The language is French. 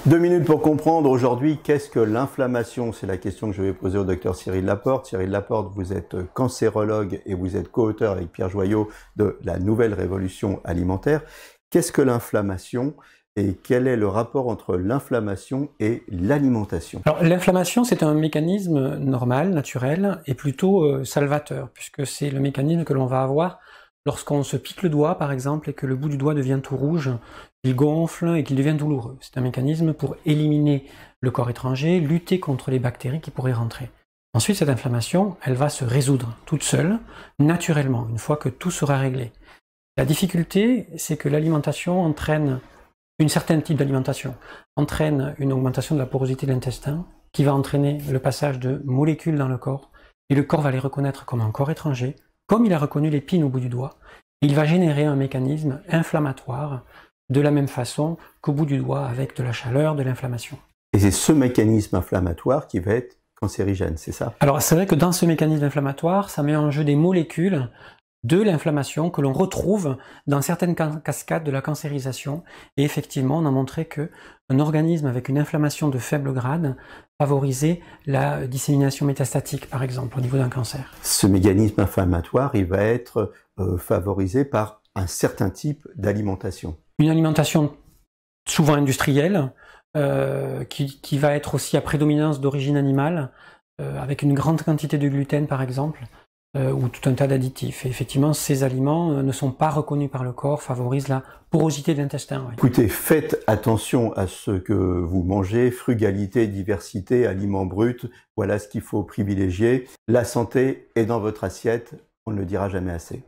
2 minutes pour comprendre aujourd'hui qu'est-ce que l'inflammation. C'est la question que je vais poser au docteur Cyril Laporte. Cyril Laporte, vous êtes cancérologue et vous êtes co-auteur avec Pierre Joyot de la nouvelle révolution alimentaire. Qu'est-ce que l'inflammation et quel est le rapport entre l'inflammation et l'alimentation? Alors l'inflammation, c'est un mécanisme normal, naturel et plutôt salvateur, puisque c'est le mécanisme que l'on va avoir lorsqu'on se pique le doigt, par exemple, et que le bout du doigt devient tout rouge, il gonfle et qu'il devient douloureux. C'est un mécanisme pour éliminer le corps étranger, lutter contre les bactéries qui pourraient rentrer. Ensuite, cette inflammation, elle va se résoudre toute seule, naturellement, une fois que tout sera réglé. La difficulté, c'est que l'alimentation entraîne, un certain type d'alimentation, entraîne une augmentation de la porosité de l'intestin, qui va entraîner le passage de molécules dans le corps, et le corps va les reconnaître comme un corps étranger, comme il a reconnu l'épine au bout du doigt. Il va générer un mécanisme inflammatoire, de la même façon qu'au bout du doigt, avec de la chaleur, de l'inflammation. Et c'est ce mécanisme inflammatoire qui va être cancérigène, c'est ça? Alors c'est vrai que dans ce mécanisme inflammatoire, ça met en jeu des molécules de l'inflammation que l'on retrouve dans certaines cascades de la cancérisation. Et effectivement, on a montré qu'un organisme avec une inflammation de faible grade favorisait la dissémination métastatique, par exemple, au niveau d'un cancer. Ce mécanisme inflammatoire, il va être favorisé par un certain type d'alimentation. Une alimentation souvent industrielle, qui va être aussi à prédominance d'origine animale, avec une grande quantité de gluten, par exemple, ou tout un tas d'additifs. Et effectivement, ces aliments ne sont pas reconnus par le corps, favorisent la porosité de l'intestin. Oui. Écoutez, faites attention à ce que vous mangez, frugalité, diversité, aliments bruts, voilà ce qu'il faut privilégier. La santé est dans votre assiette, on ne le dira jamais assez.